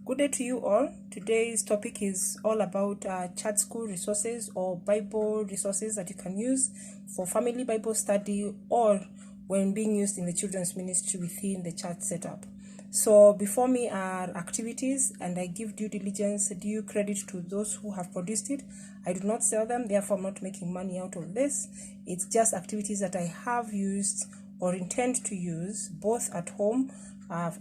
Good day to you all. Today's topic is all about church school resources or Bible resources that you can use for family Bible study or when being used in the children's ministry within the church setup. So before me are activities, and I give due diligence, due credit to those who have produced it. I do not sell them, therefore I'm not making money out of this. It's just activities that I have used or intend to use both at home.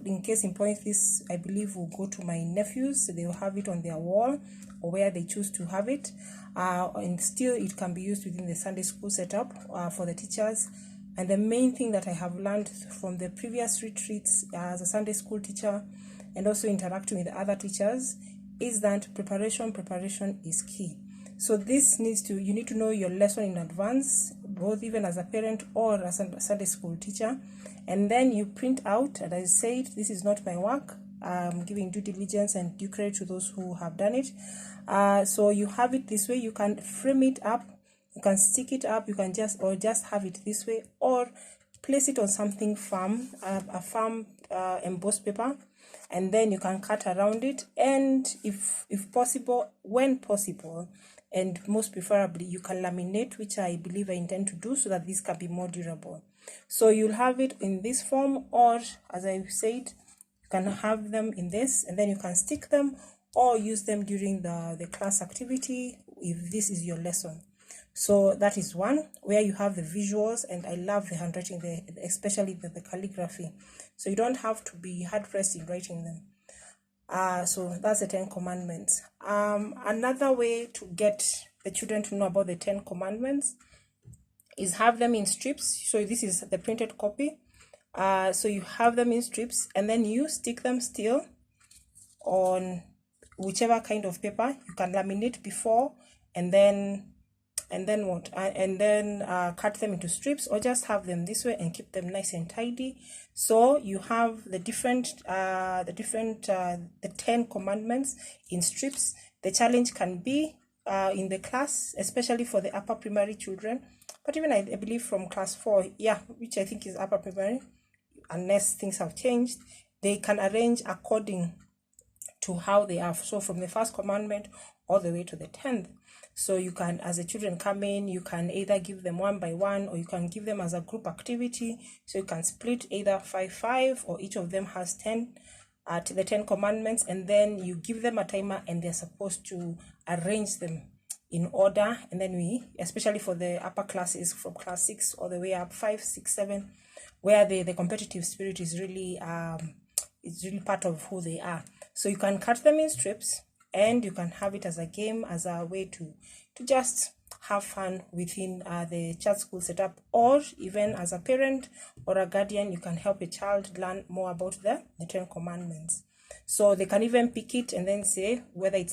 In case in point, this I believe will go to my nephews, so they will have it on their wall or where they choose to have it, and still it can be used within the Sunday school setup for the teachers. And the main thing that I have learned from the previous retreats as a Sunday school teacher and also interacting with other teachers is that preparation is key. So this you need to know your lesson in advance, both even as a parent or as a Sunday school teacher. And then you print out, and I said, this is not my work. I'm giving due diligence and due credit to those who have done it. So you have it this way. You can frame it up, you can stick it up, you can just have it this way, or place it on something firm, a firm embossed paper, and then you can cut around it. And if possible, when possible, and most preferably, you can laminate, which I believe I intend to do, so that this can be more durable. So you'll have it in this form, or as I said, you can have them in this, and then you can stick them or use them during the class activity if this is your lesson. So that is one where you have the visuals, and I love the handwriting, especially the calligraphy. So you don't have to be hard-pressed in writing them. So that's the 10 Commandments. Another way to get the children to know about the 10 Commandments is have them in strips. So this is the printed copy. So you have them in strips, and then you stick them still on whichever kind of paper. You can laminate before, and then cut them into strips, or just have them this way and keep them nice and tidy. So you have the 10 commandments in strips. The challenge can be in the class, especially for the upper primary children, but even I believe from class 4, which I think is upper primary, unless things have changed, they can arrange according to how they are. So from the first commandment all the way to the 10th. So you can, as the children come in, you can either give them one by one, or you can give them as a group activity. So you can split either 5, or each of them has 10 to the 10 commandments, and then you give them a timer, and they're supposed to arrange them in order. And then especially for the upper classes, from class 6 all the way up 5, 6, 7, where the competitive spirit is really part of who they are. So you can cut them in strips, and you can have it as a game, as a way to just have fun within the church school setup, or even as a parent or a guardian, you can help a child learn more about the 10 commandments. So they can even pick it and then say whether it's